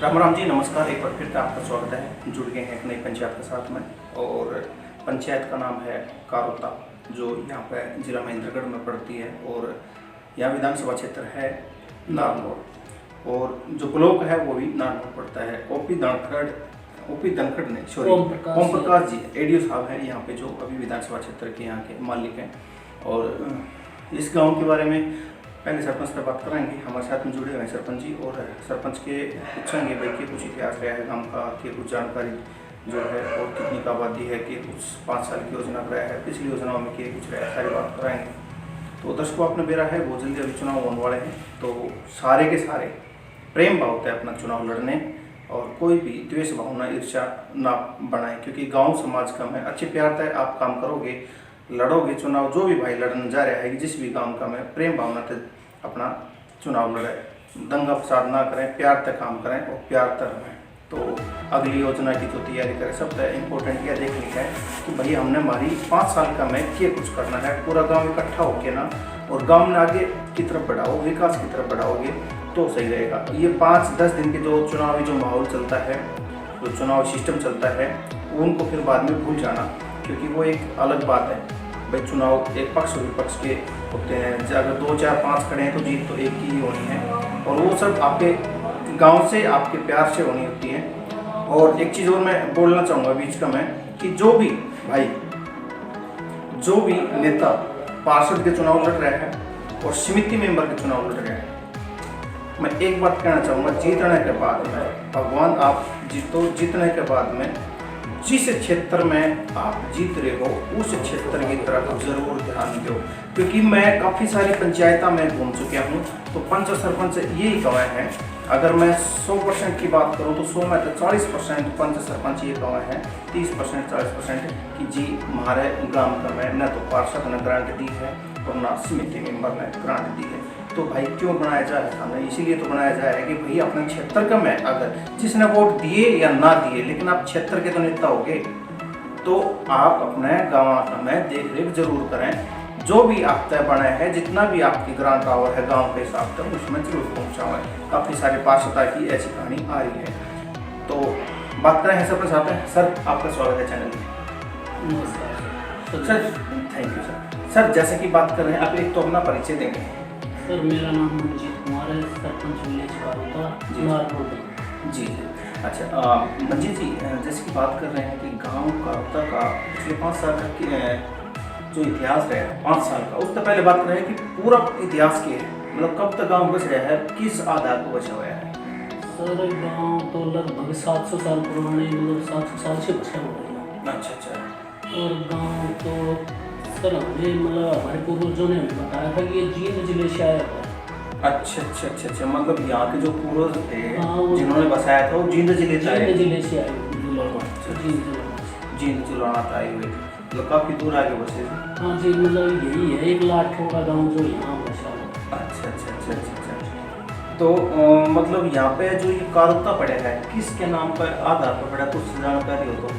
राम राम जी, नमस्कार। एक बार फिर से आपका स्वागत है। जुड़ गए हैं एक नई पंचायत के साथ में, और पंचायत का नाम है कारोता, जो यहाँ पे जिला महेंद्रगढ़ में पड़ती है। और यहाँ विधानसभा क्षेत्र है नारनौल, और जो ब्लॉक है वो भी नारनौल पड़ता है। ओपी धनखड़ ने सॉरी ओम प्रकाश जी एडीओ साहब हैं यहाँ पे, जो अभी विधानसभा क्षेत्र के यहाँ के मालिक हैं। और इस गाँव के बारे में पहले सरपंच से बात कराएंगे। हमारे साथ में जुड़े हुए हैं सरपंच जी, और सरपंच के पूछेंगे भाई कि कुछ इतिहास रहा है गांव का, कि कुछ जानकारी जो है, और कितनी का आबादी है, कि कुछ 5 साल की योजना रहा है, पिछली योजनाओं में कि कुछ रहा है, सारी बात कराएंगे। तो दर्शकों, अपना बेरा है बहुत जल्दी अभी चुनाव होने वाले हैं, तो सारे के सारे प्रेम भाव होता है अपना चुनाव लड़ने, और कोई भी द्वेष भावना ईर्ष्या ना बनाए, क्योंकि गाँव समाज का में अच्छे प्यार है। आप काम करोगे, लड़ोगे चुनाव, जो भी भाई लड़ने जा रहा है जिस भी काम का में प्रेम भावना से अपना चुनाव लड़े, दंगा फसाद ना करें, प्यार तक काम करें और प्यार तक रहें। तो अगली योजना की जो तैयारी करें, सबसे इम्पोर्टेंट यह देखने का है कि भाई हमने हमारी 5 साल का में क्या कुछ करना है। पूरा गांव इकट्ठा होके ना, और गांव में आगे की तरफ बढ़ाओ, विकास की तरफ बढ़ाओगे तो सही रहेगा। ये 5-10 दिन के जो चुनावी जो माहौल चलता है, जो चुनाव सिस्टम चलता है, उनको फिर बाद में भूल जाना, क्योंकि वो एक अलग बात है। भाई चुनाव एक पक्ष विपक्ष के होते हैं, अगर 2, 4, 5 खड़े हैं तो जीत तो एक ही होनी है, और वो सब आपके गांव से, आपके प्यार से होनी होती है। और एक चीज़ और मैं बोलना चाहूँगा बीच का मैं, कि जो भी भाई, जो भी नेता पार्षद के चुनाव लड़ रहे हैं और समिति मेंबर के चुनाव लड़ रहे हैं, मैं एक बात कहना चाहूँगा, जीतने के बाद में भगवान आप जीतो, जीतने के बाद में जिस क्षेत्र में आप जीत रहे हो उस क्षेत्र की तरफ जरूर ध्यान दो, क्योंकि मैं काफ़ी सारी पंचायतों में घूम चुका हूँ। तो पंच सरपंच यही गवाह हैं। अगर मैं 100% की बात करूँ तो 100 में तो 40% पंच सरपंच ये गवाह हैं, 30% 40% कि जी हमारे ग्राम का में न तो पार्षद ने ग्रांट दी है और ना समिति मेंबर ने ग्रांट दी है। तो भाई क्यों बनाया जाए हमने? इसीलिए तो बनाया जाए कि भाई अपने क्षेत्र का में, अगर जिसने वोट दिए या ना दिए, लेकिन आप क्षेत्र के तो नेता होगे, तो आप अपने गाँव का में देख रेख जरूर करें। जो भी आप तय बना है, जितना भी आपकी ग्रांट आवर है गांव के हिसाब से, उसमें जरूर पहुंचाएं। काफ़ी सारी पार्षदता की ऐसी कहानी आ रही है। तो बात करें हैं सबके साथ हैं। सर, आपका स्वागत है चैनल में। नमस्कार sir, thank you sir. Sir, जैसे कि बात कर रहे हैं, आप एक तो अपना परिचय देंगे। सर, मेरा नाम मंजीत कुमार है, सरपंच विलेज कारोता, नारनौल। जी जी, अच्छा मंजीत जी, जैसे कि बात कर रहे हैं कि गांव कारोता का पिछले 5 साल का जो इतिहास है, 5 साल का, उससे पहले बात कर रहे हैं कि पूरा इतिहास क्या है, मतलब कब तक गांव बच रहा है, किस आधार पर बचा हुआ है? सर, गांव तो लगभग 700 साल पुराने, मतलब 700 साल से बचा हुआ है। अच्छा अच्छा। और गांव तो सर हमें, मतलब हमारे पूर्वजों ने हमें बताया था कि ये जींद जिले से आया हुआ है। अच्छा अच्छा अच्छा अच्छा, मतलब यहाँ के जो पूर्वज थे हाँ, जिन्होंने बसाया था वो जींद जिले से आए। जिले से आए हुए, जींद जिलाना आए हुए थे, मतलब काफ़ी दूर आगे बसे थे। हाँ जी, मतलब यही है एक लाठों का गाँव जो यहाँ बसा हुआ है। अच्छा अच्छा अच्छा अच्छा अच्छा। तो मतलब यहाँ पे जो ये कारोता पड़ा है, किसके नाम पर आधार पर पड़ा, कुछ जानकारी हो तो?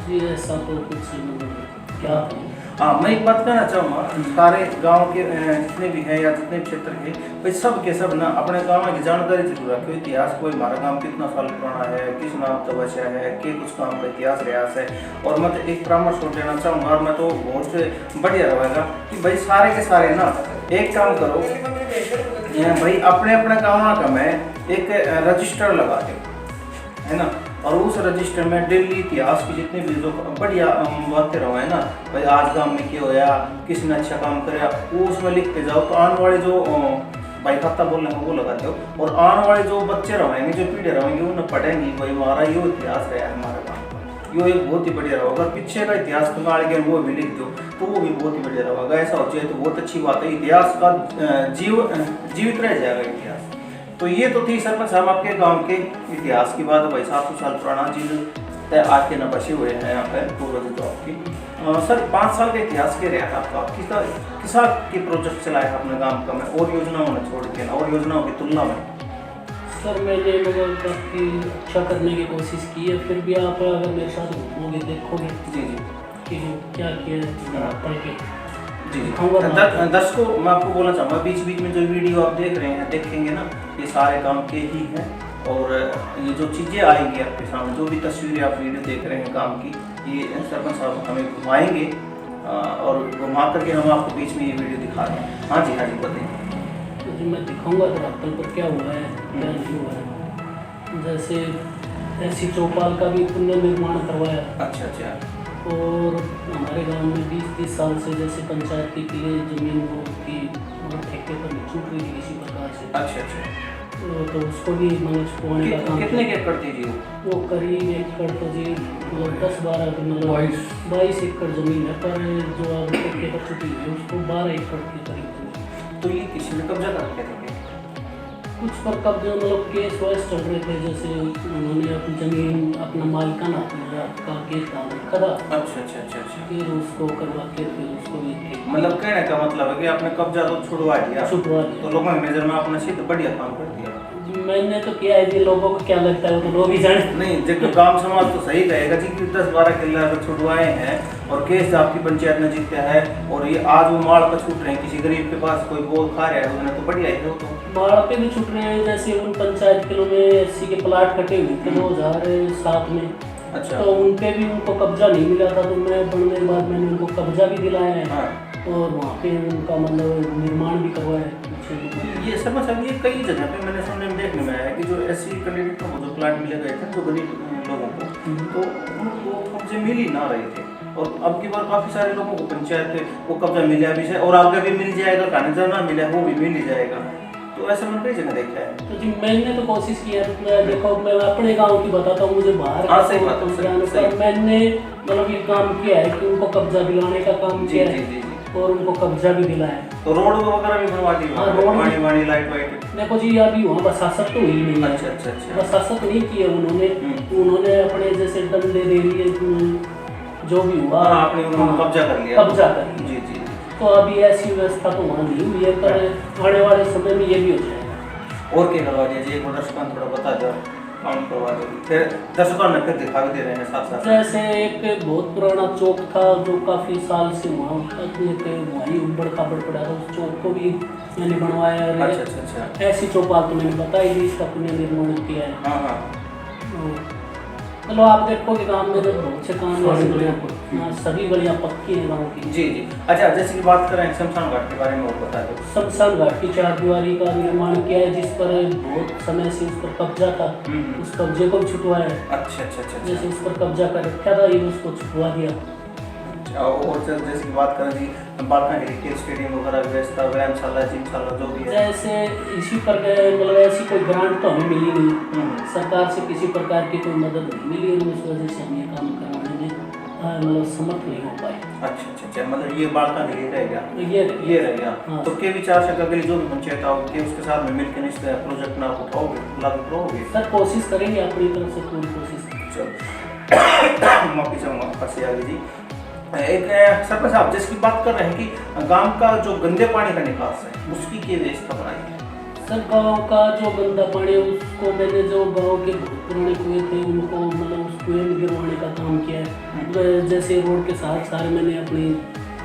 जी ऐसा तो कुछ मतलब क्या था। हाँ, मैं एक बात कहना चाहूँगा, सारे गांव के जितने भी हैं या जितने क्षेत्र के, भाई सब के सब ना अपने गांव की जानकारी जरूर रखें। इतिहास कोई हमारा गांव कितना साल पुराना है, किस नाम से बचा है, कि कुछ काम का इतिहास रियास है। और मैं तो एक परामर्श हो देना चाहूँगा, और मैं तो बहुत से बढ़िया रहेगा कि भाई सारे के सारे ना एक काम करो, भाई अपने अपने गाँव का में एक रजिस्टर लगा दो, है ना। और उस रजिस्टर में डेली इतिहास की जितने भी जो बढ़िया बातें रहो है ना, भाई आज गांव में क्या होया, किसने अच्छा काम कराया, वो उसमें लिख के जाओ। तो आने वाले जो भाई खाता बोलने को वो लगाते हो, और आने वाले जो बच्चे रहेंगे, जो पीढ़ी रहेंगे, उन्हें पढ़ेंगे भाई हमारा यो इतिहास रहा है हमारे गाँव का, यो एक बहुत ही बढ़िया रहोगा। अगर पीछे का इतिहास कमाल गया वो भी लिख दो तो वो भी बहुत ही बढ़िया रहोगा। ऐसा हो जाए तो बहुत अच्छी बात है, इतिहास का जीवित रह जाएगा इतिहास। तो ये तो थी सरपंच साहब आपके गांव के इतिहास की बात। भाई 700 साल पुराना चीज़ तय आज के न बचे हुए हैं यहाँ पे पूर्वज तो आपकी। सर, 5 साल का इतिहास के रहा था आपका, किसा की प्रोजेक्ट चलाया है अपने गांव का में, और योजनाओं ने छोड़ के ना, और योजनाओं की तुलना में? सर, मैंने मतलब काफ़ी अच्छा करने की कोशिश की है, फिर भी आप अगर मेरे साथ घूमोगे, देखोगे जी जी कि क्या किया पढ़ के। जी जी। दर्शकों, मैं आपको बोलना चाहूँगा, बीच बीच में जो वीडियो आप देख रहे हैं, देखेंगे ना, ये सारे काम के ही हैं। और ये जो चीज़ें आएंगी आपके सामने, जो भी तस्वीरें आप वीडियो देख रहे हैं काम की, ये सरपंच साहब हमें घुमाएंगे और घुमा करके हम आपको बीच में ये वीडियो दिखा रहे हैं। हाँ जी बताइए। तो जी मैं दिखाऊंगा धरातल पर क्या हुआ है क्या नहीं हुआ है। जैसे ऐसी चौपाल का भी पुनर्निर्माण करवाया। अच्छा। और हमारे गांव में 20-30 साल से जैसे पंचायत के लिए जमीन वो की ठेके पर नहीं छूट रही थी किसी प्रकार से। अच्छा। तो उसको भी मतलब छुपाने का काम। कितने के एकड़ थी जी वो करीब एकड़ तो जी मतलब 10-12 मतलब 22 एकड़ जमीन है, पर जो अब ठेके पर छुटी हुई है उसको 12 एकड़ के करीब जमीन। तो ये किसी ने कब्जा कर लिया था? कुछ पर कब्जे मतलब केस वैस चल रहे थे, जैसे उन्होंने अपनी ज़मीन अपना मालिकाना का केस डाल रखा था। अच्छा। फिर उसको करवा के फिर उसको भी मतलब कहने का मतलब है कि आपने कब्जा तो छुड़वा दिया, तो लोगों ने नजर में अपना सीधा बढ़िया काम कर दिया। मैंने तो किया है जी, लोगों को क्या लगता है वो तो लोग ही जाने। नहीं देखो, गांव समाज तो सही कहेगा जी कि 10-12 किले अगर छुड़वाए हैं और केस आपकी पंचायत ने जीता है और ये आज वो माड़ पर छूट रहे हैं, किसी गरीब के पास कोई बोल खा रहा है, उन्हें तो बढ़िया है। वो तो माड़ पे भी छूट रहे हैं, जैसे उन पंचायत किलों में एससी के प्लाट कटे हुए थे 2007 में। अच्छा। तो उन पे भी उनको कब्जा नहीं मिला था, तो मैं बनने के बाद मैंने उनको कब्जा भी दिलाया है। हाँ। और वहाँ पे उनका मतलब निर्माण भी करवाया है। ये समझ सकते, ये कई जगह पे मैंने सुनने में देखने में आया है कि जो एससी कैंडिडेटों को जो प्लाट मिले गए थे, जो गरीब लोगों को, तो उनको कब्जे मिल ही ना रहे थे। और अब की बार काफ़ी सारे लोगों को पंचायत को कब्जा मिला भी है और आगे भी मिल जाएगा, कहानी जब ना मिला वो भी मिल ही जाएगा। तो ऐसा मैंने कई जगह देखा है। तो जी मैंने तो कोशिश की है, मैं देखो मैं अपने गांव की बताता हूँ, मुझे बाहर हाँ, सही बात है, मैंने मतलब ये काम किया है कि उनको कब्जा दिलाने का काम किया है। जी। और उनको कब्जा भी दिलाया। तो रोड वगैरह भी बनवा दी? हाँ, रोड पानी लाइट वाइट। देखो जी अभी वहाँ बसासत तो हुई नहीं है। अच्छा। बसासत नहीं की है उन्होंने अपने जैसे डंडे दे लिए जो भी हुआ। आपने कब्जा कर लिया। जी। तो अभी ऐसी व्यवस्था तो वहाँ नहीं हुई है, पर आने वाले समय में ये भी हो जाएगा। और क्या करवा दिया जी, एक बार दर्शकों थोड़ा बता दो, काम करवा दो, फिर दर्शकों ने फिर दिखा भी दे रहे हैं साथ। जैसे एक बहुत पुराना चौक था जो काफ़ी साल से वहाँ वहीं उबड़ खाबड़ पड़ा था, उस चौक को भी मैंने बनवाया है। अच्छा। ऐसी चौपाल तो मैंने बताई थी, इसका पुनर्निर्माण किया है। हाँ। चलो आप देखो कि गाँव में बहुत से काम सभी गलियाँ पक्की हैं गाँव की। जी। अच्छा, जैसे कि बात करें शमशान घाट के बारे में, और बता दो। शमशान घाट की 4 दीवारी का निर्माण किया है, जिस पर बहुत समय से उस पर कब्जा था, उस कब्जे को भी छुटवाया है। अच्छा। जैसे उस पर कब्जा कर रखा था, ये उसको छुटवा दिया। और जैसे कि बात करें जी बालका क्रिकेट स्टेडियम वगैरह व्यवस्था, व्यायामशाला, जिमशाला जो भी है, जैसे इसी पर मतलब ऐसी कोई ग्रांट तो हमें मिली नहीं, सरकार से किसी प्रकार की कोई मदद नहीं मिली है, उस वजह से हम ये काम करवाने में मतलब समर्थ नहीं हो पाए। अच्छा। मतलब ये बालका रहेगा, ये रहेगा। हाँ। तो के विचार से अगली जो भी पंचायत आओगे उसके साथ में मिलकर इस प्रोजेक्ट में आप उठाओगे, लागू करोगे? सर कोशिश करेंगे, अपनी तरफ से पूरी कोशिश। चलो माफी चाहूँगा फंसे आगे जी। एक सरपंच साहब जिसकी बात कर रहे हैं कि गांव का जो गंदे पानी का निकास है उसकी क्या व्यवस्था बनाई है? सर गांव का जो गंदा पानी है उसको मैंने जो गांव के पुराने कुएं थे उनको मतलब उस कुएं में गिरवाने का काम किया है। जैसे रोड के साथ सारे मैंने अपनी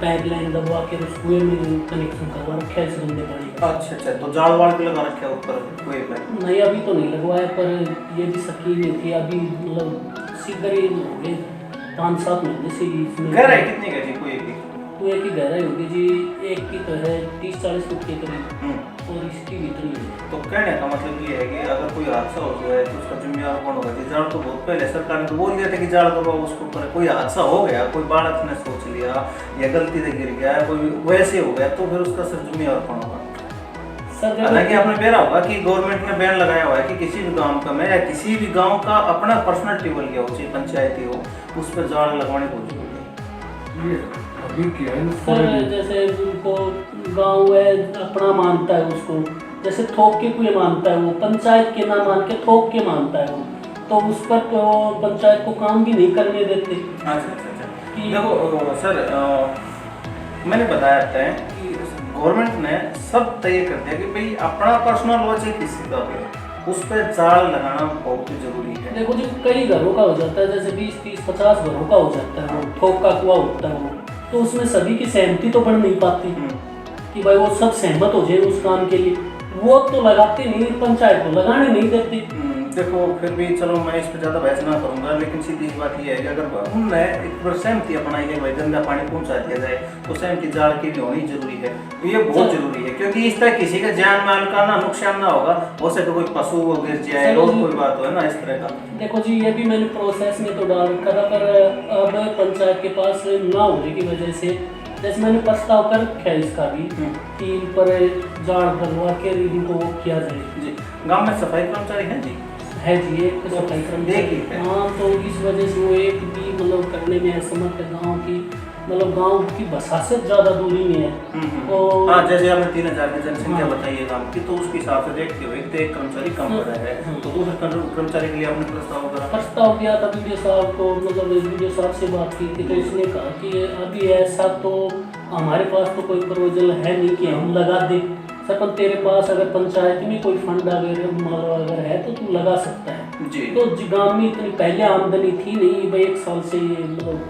पाइपलाइन दबवा के उस कुएं में कनेक्शन करवा रखा है इस गंदे पानी का। अच्छा। तो जाल वाल भी लगा रखे ऊपर कुएं पर? नहीं अभी तो नहीं लगवाया, पर ये भी सकीन थी अभी मतलब शीघ्र ही हो गए 5-7 महीने से ही। गहराई कितनी है जी कुएं की? कुएं की गहराई होगी जी एक की तो है 30-40 फुट के करीब और इसकी भी इतनी है। तो कहने का मतलब ये है कि अगर कोई हादसा हो गया है तो उसका जिम्मेदार कौन होगा? जाड़ तो बहुत पहले सरकार ने तो बोल दिया था कि जाड़ दबाओ उसको ऊपर। कोई हादसा हो गया, कोई बालक ने सोच लिया या गलती से गिर गया, कोई वैसे हो गया, तो फिर उसका सर जिम्मेदार कौन होगा? हालांकि आपने बेरा होगा कि गवर्नमेंट ने बैन लगाया हुआ है कि किसी भी गांव का में या किसी भी गांव का अपना पर्सनल टेबल क्या हो, चाहे पंचायती हो, उस पर जाड़ लगवाने को जरूरी है। सर जैसे उनको गांव है अपना मानता है उसको, जैसे थोक के कोई मानता है वो, पंचायत के ना मान के थोक के मानता है वो, तो उस पर तो पंचायत को काम भी नहीं करने देते। अच्छा। देखो सर मैंने बताया था कि गवर्नमेंट ने सब तय कर दिया कि भाई अपना पर्सनल हो चाहे किसी का भी, उस पर जाल लगाना बहुत ही जरूरी है। देखो जी कई घरों का हो जाता है, जैसे 20-30-50 घरों का हो जाता है वो थोक का कुआ होता है वो, तो उसमें सभी की सहमति तो बढ़ नहीं पाती कि भाई वो सब सहमत हो जाए उस काम के लिए, वो तो लगाते नहीं, पंचायत को लगाने नहीं देती। देखो फिर भी चलो मैं इस पर ज़्यादा बहस ना करूँगा, लेकिन सीधी बात ये है कि अगर उनने एक बार सहमति अपनाई है भाई गंदा पानी पहुँचा दिया जाए, तो सहमति जाल की भी होनी जरूरी है। ये बहुत जरूरी है, क्योंकि इस तरह किसी का जान माल का ना नुकसान ना होगा, हो सके कोई पशु वो गिर जाए और कोई बात हो, है ना, इस तरह का। देखो जी, ये भी मैंने प्रोसेस में तो डाल रखा था, पर अब पंचायत के पास ना होने की वजह से जैसे मैंने प्रस्ताव कर रखा है इसका भी कि इन पर जाल डलवा के रीडिंग को किया जाए। जी, गाँव में सफाई कर्मचारी हैं जी? है जी, एक सफाई कर्मचारी। हाँ, तो इस वजह से वो एक भी मतलब करने में असमर्थ है। गाँव की मतलब गांव की बसासत ज़्यादा दूरी में है। और हाँ, जैसे आपने 3000 की जनसंख्या बताई है गाँव की, तो उसके हिसाब से देखते हुए एक कर्मचारी कम पड़ा है, तो दूसरे कर्मचारी के लिए आपने प्रस्ताव दिया था वीडियो साहब को। मतलब वीडियो साहब से बात की थी, तो उसने कहा कि अभी ऐसा तो हमारे पास तो कोई प्रोविजन है नहीं कि हम लगा दें। सरपंच तेरे पास अगर पंचायत में कोई फंड अगर है तो तू लगा सकता है जी। तो गाँव में इतनी पहले आमदनी थी नहीं भाई, 1 साल से ये मतलब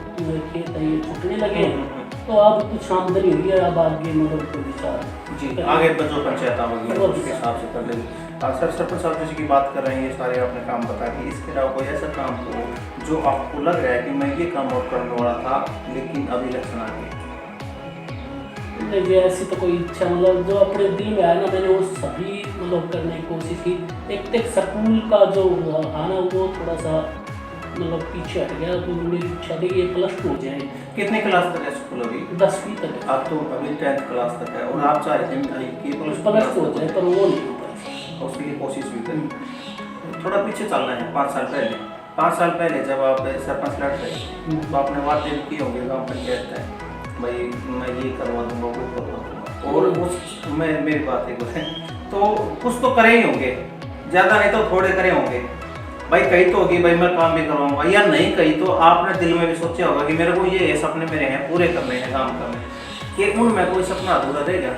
खेत है ये छूटने लगे, तो अब कुछ आमदनी हुई है, अब आगे मतलब कोई विचार जी आगे जो पंचायत होगी उसके हिसाब से कर लेंगे। सर, सरपंच साहब जैसे की बात कर रहे हैं, ये सारे आपने काम बता कि इसके अलावा कोई ऐसा काम हो जो आपको लग रहा है कि मैं ये काम और करने वाला था लेकिन अभी इलेक्शन आ गया? नहीं, ऐसी तो कोई इच्छा मतलब जो अपने दिल में आया ना, मैंने वो सभी मतलब करने की कोशिश की। एक स्कूल का जो आना वो थोड़ा सा मतलब पीछे हट गया, तो मेरी इच्छा थी ये +2 हो जाए। कितने क्लास तक है स्कूल अभी? 10वीं तक है। आप तो अभी 10th क्लास तक है और आप चाह रहे थे कि +2 हो जाए, पर वो नहीं हो पाई। उसके लिए कोशिश भी करी। थोड़ा पीछे चलना है, 5 साल पहले। 5 साल पहले जब आप सरपंच लड़ रहे तो आपने वादे किए होंगे गाँव पंचायत है भाई मैं ये करवा दूंगा वो करवा दूंगा, और उस मेरी बात है तो कुछ तो करे ही होंगे, ज़्यादा नहीं तो थोड़े करे होंगे भाई। कहीं तो होगी भाई मैं काम भी करवाऊंगा, या नहीं कहीं तो आपने दिल में भी सोचा होगा कि मेरे को ये सपने मेरे हैं पूरे करने हैं, काम करने, कि उनमें कोई सपना अधूरा रह गया?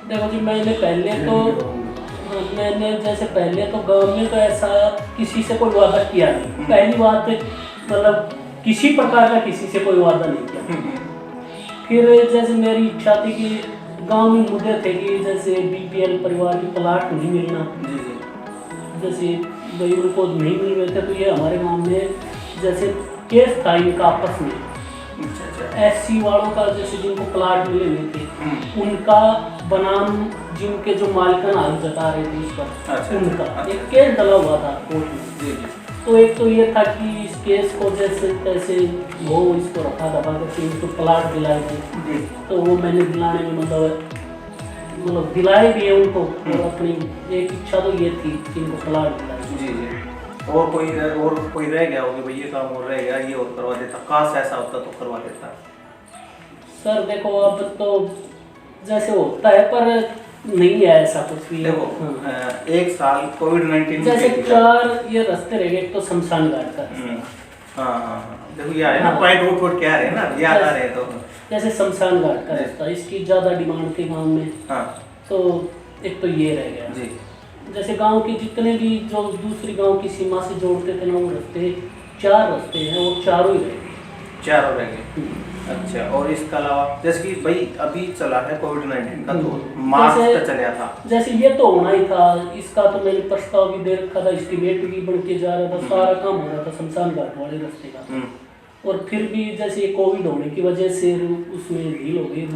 देखो जी, मैंने जैसे पहले तो गाँव में तो ऐसा किसी से कोई वादा किया नहीं। पहली बात मतलब किसी प्रकार का किसी से कोई वादा नहीं किया। फिर जैसे मेरी इच्छा थी कि गांव में मुद्दे थे कि जैसे बीपीएल परिवार की प्लाट नहीं मिलना, जैसे भाई उनको नहीं मिल रहे थे, तो ये हमारे गांव में जैसे केस था इनका आपस में। SC वालों का जैसे जिनको प्लाट मिले हुए थे उनका बनाम जिनके जो मालिकाना हक जता रहे थे उस पर उनका एक केस डला हुआ था कोर्ट में। तो एक तो ये था कि इस केस को जैसे तैसे वो इसको रखा दबा करके इसको प्लाट दिलाए थे, तो वो मैंने दिलाने में मतलब दिलाए भी है उनको। और अपनी एक इच्छा तो ये थी कि इनको प्लाट दिलाए। जी। और कोई रह गया होगा भाई ये काम और रह गया, ये और करवा देता, काश ऐसा होता तो करवा देता। सर देखो, अब तो जैसे होता है पर नहीं है ऐसा कुछ भी। देखो 1 साल कोविड-19 जैसे 4 ये रास्ते रह गए, एक तो शमशान घाट का। हाँ देखो ये है ना पॉइंट उठ क्या रहे ना याद आ रहे, तो जैसे शमशान घाट का रास्ता, इसकी ज़्यादा डिमांड थी गाँव में। तो एक तो ये रह गया जी। जैसे गांव के जितने भी जो दूसरी गांव की सीमा से जोड़ते थे ना, वो रास्ते 4 रास्ते हैं, वो चारों ही रह गए। चारों रह गए। अच्छा, और इसके अलावा जैसे कि भाई अभी चला है कोविड-19 का, तो मार्च तक चला था, जैसे ये तो होना ही था। इसका तो मैंने प्रस्ताव भी दे रखा था, एस्टीमेट भी बन के जा रहा था, सारा काम हो रहा था शमशान घाट वाले रास्ते का। और फिर भी जैसे ये कोविड होने की वजह से उसमें ढील हो गई,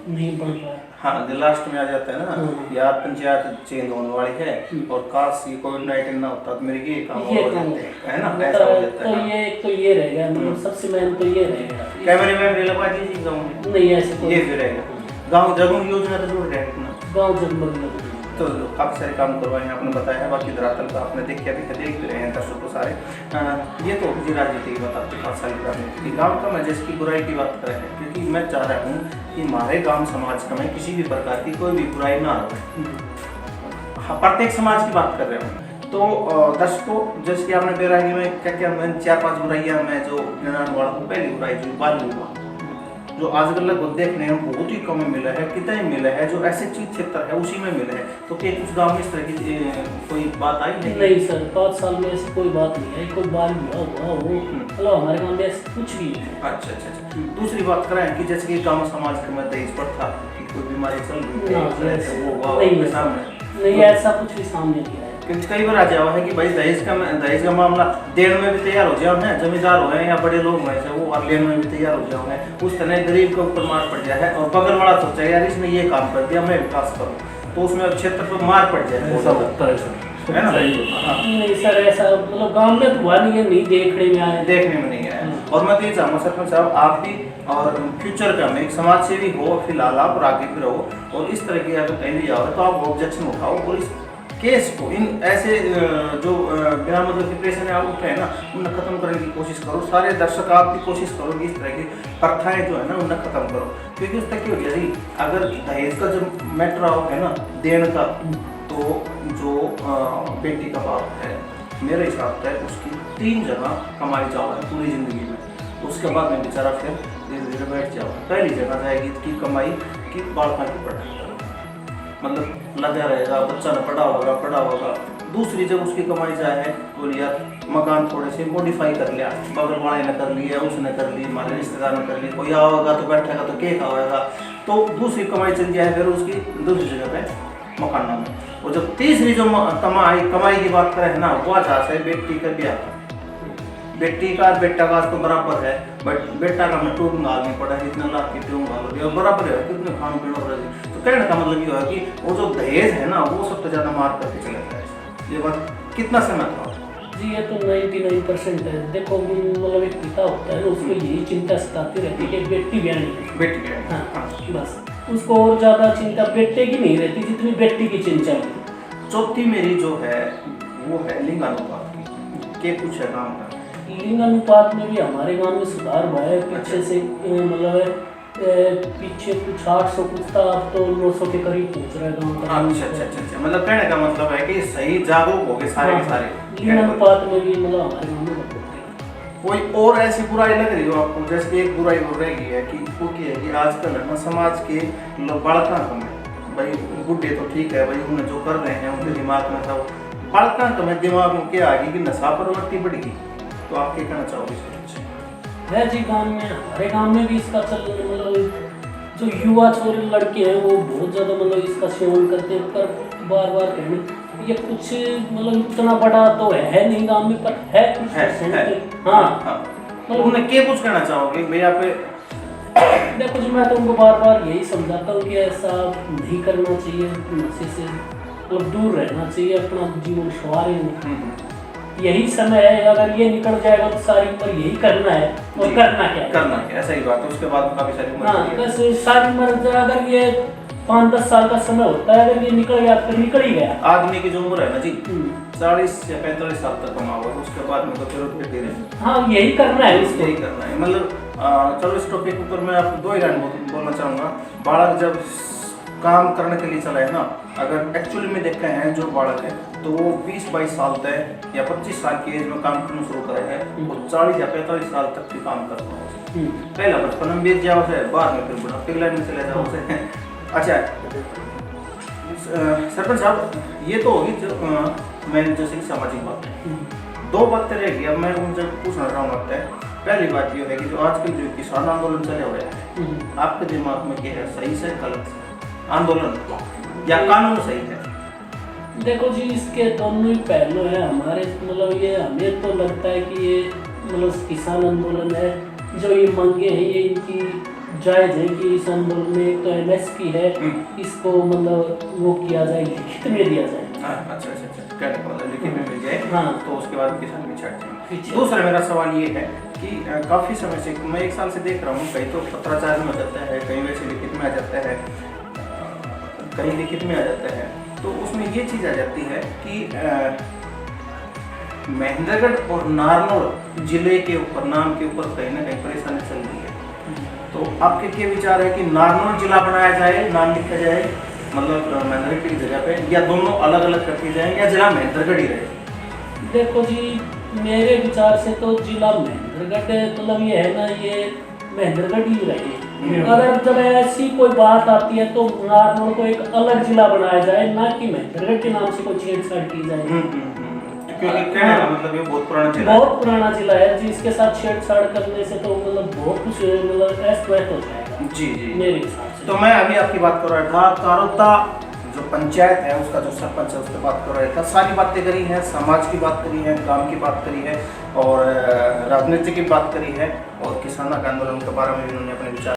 नहीं बन पाया। हाँ, लास्ट में आ जाता है ना यार पंचायत चेंज होने वाली है और काश ये कोविड-19 ना होता तो मेरे ये काम हो जाते है ना, ऐसा हो जाता है। तो ये रह गया, मतलब सबसे मेन तो ये रहेगा। कैमरे में लगा दीजिए गाँव में, नहीं ऐसे ये भी रहेगा। गाँव जगमग योजना तो जरूर रहेगा ना, गाँव जगमग तो काफ़ी सारे काम करवाए हैं आपने बताया है। बाकी धरातल का आपने देख भी रहे हैं दर्शक को सारे। ये तो मुझे राजनीति की बात आपके 5 साल की राजनीति गाँव का मैं जैसे की बुराई की बात कर रहे हैं, क्योंकि मैं चाह रहा हूँ कि हमारे गाँव समाज का में किसी भी प्रकार की कोई भी बुराई ना हो। हाँ, प्रत्येक समाज की बात कर रहे हूँ। तो दर्शकों जैसे कि आपने बेरागी में क्या मैं 4-5 बुराइयाँ मैं जो गिनाने वाला हूँ। पहली बुराई जो बाल विवाह, जो आजकल लगभग देखने में बहुत ही कम मिला है, कितना ही मिला है, जो ऐसे चीज क्षेत्र है उसी में मिला है। तो क्या कुछ गाँव में इस तरह की कोई बात आई है? नहीं सर, 5 साल में ऐसी कोई बात नहीं है, कोई बाल विवाह हुआ हो मतलब हमारे गाँव में ऐसा कुछ भी नहीं है। अच्छा। दूसरी बात करें कि जैसे कि गाँव समाज के में दहेज प्रथा की कोई बीमारी चल रही है, नहीं, ऐसा कुछ भी सामने नहीं आया है। कई बार आ जाओ है कि भाई दहेज का मामला देने में भी तैयार हो जाओ है, जमींदार हो या बड़े लोग हो ऐसे वो और लेने में भी तैयार हो जाओ है, उस तरह गरीब के ऊपर मार पड़ जाए है और बगल वाला सोचा यार इसने ये काम कर दिया मैं विकास करूँ, तो उसमें क्षेत्र पर मार पड़ जाए है ना। नहीं सर ऐसा मतलब गांव में तो हुआ नहीं है, नहीं देखने में नहीं आया। और मैं तो ये चाहूँगा सरपंच साहब आप भी और फ्यूचर का में एक समाज सेवी हो फिलहाल आप और आगे भी रहो, और इस तरह की अगर कहीं भी जाओ तो आप ऑब्जेक्शन उठाओ और इस केस को इन ऐसे जो बिना मतलब के प्रेशर आप उठे हैं ना उन्हें खत्म करने की कोशिश करो। सारे दर्शक आप भी कोशिश करो कि इस तरह की प्रथाएं जो है ना उन्हें खत्म करो, क्योंकि उसका क्या हो गया जी अगर दहेज का जो मैटर आओ है ना देने का, तो जो बेटी का बाप है मेरे हिसाब से उसकी 3 जगह कमाई जाओ है पूरी ज़िंदगी में, उसके बाद में बेचारा फिर धीरे धीरे बैठ जाओ। पहली जगह जाएगी की कमाई की बालका की पढ़ाई, मतलब लगा रहेगा बच्चा ने पढ़ा होगा। दूसरी जब उसकी कमाई जाए है तो यार मकान थोड़े से मॉडिफाई कर लिया, बगल वाले ने कर लिया, उसने कर ली, हमारे रिश्तेदार ने कर ली, कोई आओगा तो बैठेगा तो केक आएगा, तो दूसरी कमाई चल जाए फिर उसकी दूसरी जगह पे मकानों में। और जब तीसरी जो कमाई की बात करें ना वो जहाँ से बेटी का ब्याह, बेटी का बेटा का तो बराबर है, बट बेटा का मैं टूब गाल नहीं पड़ा जितना लाख की ट्यूब गाल हो और बराबर है कितने खान पीने हो रही। तो कहने का मतलब ये है कि वो जो दहेज है ना वो सबसे ज़्यादा मार करके चले जाए। ये बात कितना समय था जी, ये तो 99% है। देखो मतलब एक पिता होता है ना उसको यही चिंता सताती रहती है कि बेटी ब्याहनी है, बेटी ब्याह, हाँ बस उसको और ज़्यादा चिंता बेटे की नहीं रहती जितनी बेटी की चिंता है। चौथी मेरी जो है वो है लिंगानुपात की, कुछ है नाम का लिंगानुपात में भी हमारे गांव में सुधार हुआ है पीछे से, मतलब पीछे कुछ 800 कुछ था, अब तो 900 के करीब पहुंच रहा है गांव का। अच्छा, मतलब कहने का मतलब है कि सही जागरूक हो गए सारे के सारे लिंगानुपात में भी मतलब हमारे गांव में कोई और ऐसी बुराई लग रही हो आपको? जैसे एक बुराई हो रही है कि वो क्या है कि आजकल है ना समाज के बालका में भाई बुढ़े तो ठीक है भाई उन्हें जो कर रहे हैं उनके दिमाग में था बालका में दिमाग में क्या आ गई कि नशा प्रवृत्ति बढ़ गई, तो आप क्या कहना चाहोगे इसके? है जी गांव में, हमारे गांव में भी इसका चल मतलब जो युवा छोरे लड़के हैं वो बहुत ज़्यादा मतलब इसका सेवन करते हैं, पर बार बार कहने ये कुछ मतलब इतना बड़ा तो है नहीं गांव में, पर है कुछ परसेंट। हाँ मतलब उन्हें क्या कुछ कहना चाहोगे भैया पे? देखो जी मैं तो उनको बार बार यही समझाता हूँ कि ऐसा नहीं करना चाहिए, नशे से मतलब दूर रहना चाहिए, अपना जीवन संवारें। यही समय है, अगर ये निकल जाएगा तो सारी उम्र यही करना है, और करना क्या ऐसा ही बात है। उसके बाद काफी सारी उम्र हाँ बस सारी उम्र अगर ये 5-10 साल का समय होता है, अगर ये निकल गया तो निकल ही गया। आदमी की जो उम्र है ना जी 40 या 45 साल तक कमा हुआ, उसके बाद में तो फिर धीरे हाँ यही करना है, इसको यही करना है। मतलब चलो इस टॉपिक ऊपर मैं आपको 2 ही लाइन बोलना चाहूँगा। बालक जब काम करने के लिए चला है ना, अगर एक्चुअली में देखते हैं जो बालक है तो वो 20-22 साल तक या 25 साल की एज में काम करना शुरू करे हैं, वो 40 या 45 साल तक भी काम करता हो। पहला बचपन में बीत जाओ से, बाद में फिर बुढ़ापे की लाइन में चले जाओ से। अच्छा सरपंच साहब ये तो होगी जो मैंने जैसे कि सामाजिक बात है, 2 बातें रहेगी। अब मैं उनसे पूछना चाहूँगा। पहली बात ये है कि जो आजकल जो किसान आंदोलन चले हुए हैं आपके दिमाग में क्या है, सही से गलत आंदोलन या कानून सही है? देखो जी इसके दोनों ही पहलू हैं हमारे, मतलब ये हमें तो लगता है कि ये मतलब किसान आंदोलन है, जो ये मांगे हैं ये इनकी जायज़ है कि इस आंदोलन में एक तो MSP है, इसको मतलब वो किया जाए, लिखित में दिया जाए। अच्छा लिखित में मिल जाए, हाँ तो उसके बाद किसान भी छट जाए। दूसरा मेरा सवाल ये है कि काफ़ी समय से मैं 1 साल से देख रहा हूँ, कहीं तो पत्राचार में आ जाता है, कहीं वैसे लिखित में आ जाता है, कहीं लिखित में आ जाता है, तो उसमें ये चीज़ आ जाती है कि महेंद्रगढ़ और नारनौल जिले के ऊपर नाम के ऊपर कहीं ना कहीं परेशानी चल रही है। तो आपके क्या विचार है कि नारनौल जिला बनाया जाए, नाम लिखा जाए मतलब महेंद्रगढ़ की जगह पे, या दोनों अलग अलग करके जाए, या जिला महेंद्रगढ़ ही रहे? देखो जी मेरे विचार से तो जिला महेंद्रगढ़ मतलब ये है ना, ये महेंद्रगढ़ ही रहे। अगर जब ऐसी कोई बात आती है तो नारनौल को एक अलग जिला बनाया जाए, ना कि महेंद्रगढ़ के नाम से कोई छेड़छाड़ की जाए। क्योंकि कहने का मतलब ये बहुत पुराना जिला है जी, इसके साथ छेड़छाड़ करने से तो मतलब बहुत कुछ मतलब अस्त व्यस्त हो जाएगा जी मेरे हिसाब से। तो मैं अभी आपकी बात कर रहा था कारोता जो पंचायत है उसका जो सरपंच है उससे बात कर रहा था, सारी बातें करी हैं, समाज की बात करी है, गांव की बात करी है और राजनीति की बात करी है और किसानों के आंदोलन के बारे में भी उन्होंने अपने विचार